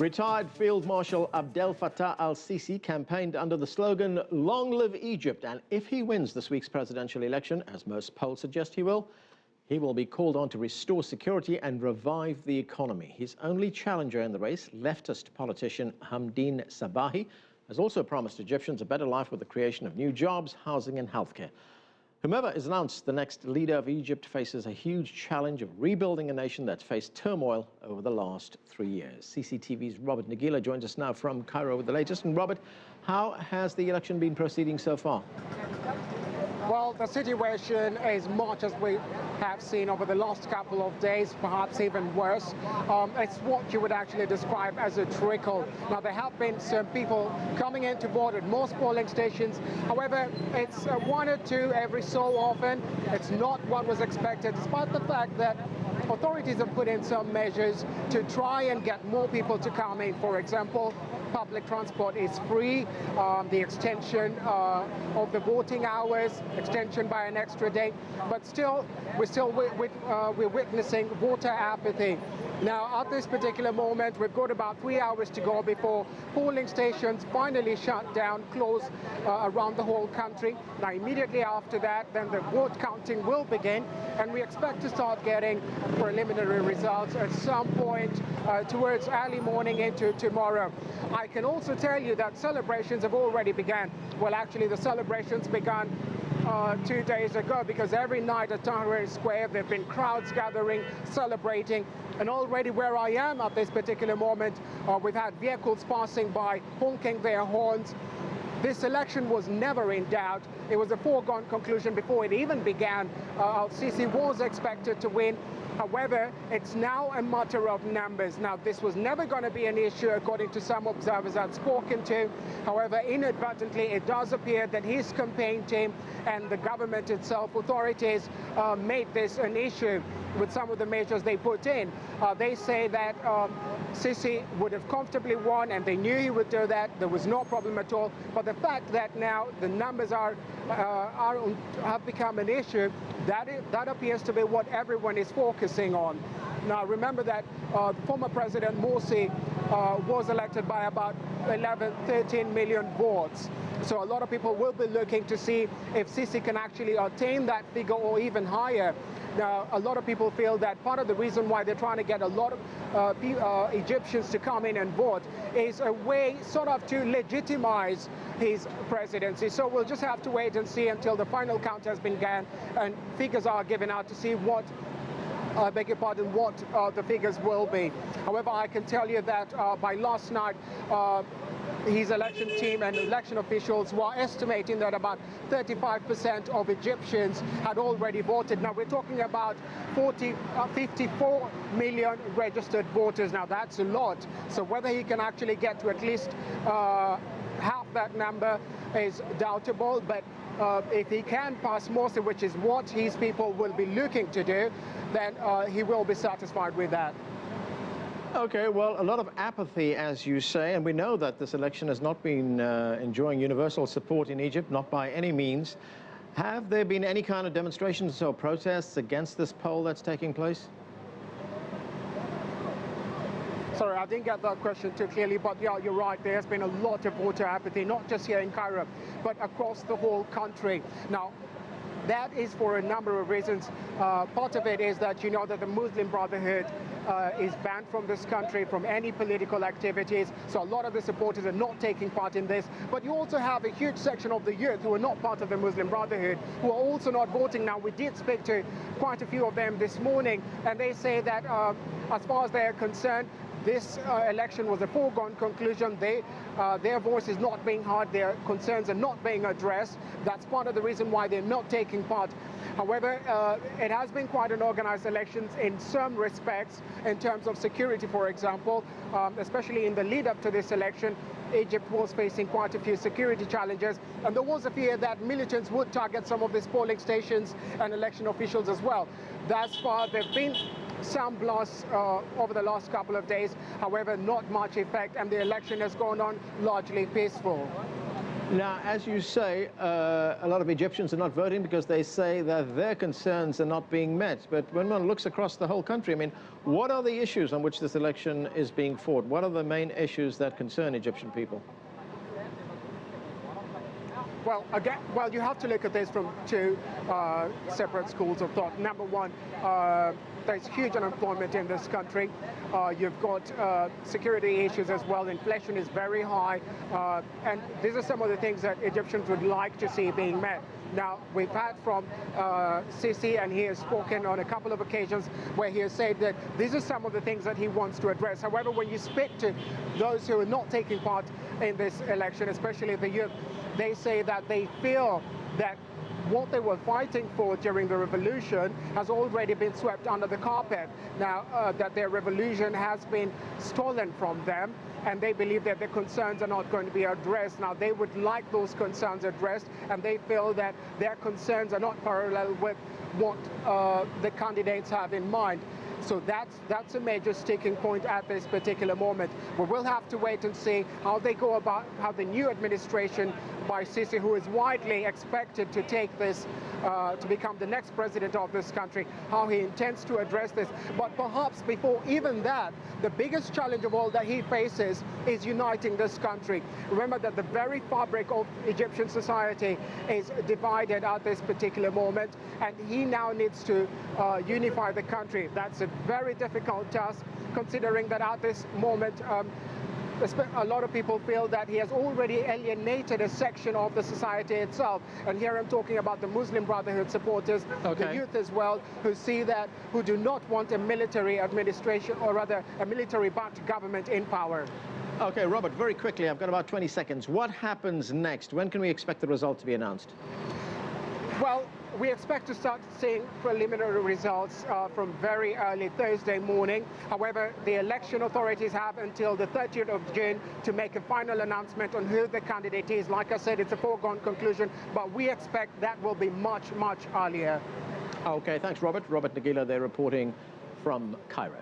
Retired Field Marshal Abdel Fattah al-Sisi campaigned under the slogan, "Long live Egypt," and if he wins this week's presidential election, as most polls suggest he will be called on to restore security and revive the economy. His only challenger in the race, leftist politician Hamdeen Sabahy, has also promised Egyptians a better life with the creation of new jobs, housing and healthcare. Whomever is announced the next leader of Egypt faces a huge challenge of rebuilding a nation that's faced turmoil over the last 3 years. CCTV's Robert Nagila joins us now from Cairo with the latest. And Robert, how has the election been proceeding so far? Well, the situation is much as we have seen over the last couple of days, perhaps even worse. It's what you would actually describe as a trickle. Now, there have been some people coming in to vote at most polling stations. However, it's one or two every so often. It's not what was expected, despite the fact that authorities have put in some measures to try and get more people to come in. For example, public transport is free, the extension of the voting hours, extension by an extra day, but still, we're witnessing voter apathy. Now, at this particular moment, we've got about 3 hours to go before polling stations finally shut down, close around the whole country. Now, immediately after that, then the vote counting will begin, and we expect to start getting preliminary results at some point towards early morning into tomorrow. I can also tell you that celebrations have already begun. Well, actually, the celebrations began 2 days ago, because every night at Tahrir Square there have been crowds gathering, celebrating, and already where I am at this particular moment, we've had vehicles passing by, honking their horns. This election was never in doubt. It was a foregone conclusion before it even began. Al-Sisi was expected to win. However, it's now a matter of numbers. Now, this was never going to be an issue, according to some observers I've spoken to. However, inadvertently, it does appear that his campaign team and the government itself, authorities, made this an issue with some of the measures they put in. They say that Sisi would have comfortably won, and they knew he would do that. There was no problem at all. But the fact that now the numbers have become an issue, that appears to be what everyone is focusing on. Now, remember that former President Morsi was elected by about 13 million votes. So a lot of people will be looking to see if Sisi can actually attain that figure or even higher. Now, a lot of people feel that part of the reason why they're trying to get a lot of Egyptians to come in and vote is a way sort of to legitimize his presidency. So we'll just have to wait and see until the final count has been done and figures are given out to see what, I beg your pardon, what the figures will be. However, I can tell you that by last night, his election team and election officials were estimating that about 35% of Egyptians had already voted. Now, we're talking about 54 million registered voters. Now, that's a lot. So whether he can actually get to at least half that number is doubtable. But if he can pass Morsi, which is what his people will be looking to do, then he will be satisfied with that. Okay, well, a lot of apathy, as you say, and we know that this election has not been enjoying universal support in Egypt, not by any means. Have there been any kind of demonstrations or protests against this poll that's taking place? Sorry, I didn't get that question too clearly, but yeah, you're right. There's been a lot of voter apathy, not just here in Cairo, but across the whole country. Now, that is for a number of reasons. Part of it is that you know that the Muslim Brotherhood is banned from this country, from any political activities. So a lot of the supporters are not taking part in this. But you also have a huge section of the youth who are not part of the Muslim Brotherhood, who are also not voting. Now, we did speak to quite a few of them this morning, and they say that as far as they're concerned, this election was a foregone conclusion. Their voice is not being heard, their concerns are not being addressed. That's part of the reason why they're not taking part. However, it has been quite an organized election in some respects, in terms of security, for example, especially in the lead up to this election. Egypt was facing quite a few security challenges, and there was a fear that militants would target some of these polling stations and election officials as well. Thus far, there have been some blasts over the last couple of days, however, not much effect, and the election has gone on largely peaceful. Now, as you say, a lot of Egyptians are not voting because they say that their concerns are not being met. But when one looks across the whole country, I mean, what are the issues on which this election is being fought? What are the main issues that concern Egyptian people? Well, again, you have to look at this from two separate schools of thought. Number one, there's huge unemployment in this country. You've got security issues as well. Inflation is very high. And these are some of the things that Egyptians would like to see being met. Now, we've heard from Sisi, and he has spoken on a couple of occasions where he has said that these are some of the things that he wants to address. However, when you speak to those who are not taking part in this election, especially the youth, they say that they feel that what they were fighting for during the revolution has already been swept under the carpet. Now, that their revolution has been stolen from them, and they believe that their concerns are not going to be addressed. Now, they would like those concerns addressed, and they feel that their concerns are not parallel with what the candidates have in mind. So that's a major sticking point at this particular moment. We will have to wait and see how they go about, how the new administration by Sisi, who is widely expected to take this, to become the next president of this country, how he intends to address this. But perhaps before even that, the biggest challenge of all that he faces is uniting this country. Remember that the very fabric of Egyptian society is divided at this particular moment, and he now needs to unify the country. That's a very difficult task, considering that at this moment, a lot of people feel that he has already alienated a section of the society itself. And here I'm talking about the Muslim Brotherhood supporters, the youth as well, who do not want a military administration, or rather a military-backed government in power. Okay, Robert, very quickly, I've got about 20 seconds. What happens next? When can we expect the result to be announced? Well, we expect to start seeing preliminary results from very early Thursday morning. However, the election authorities have until the 30th of June to make a final announcement on who the candidate is. Like I said, it's a foregone conclusion, but we expect that will be much, much earlier. Okay, thanks, Robert. Robert Nagila, they're reporting from Cairo.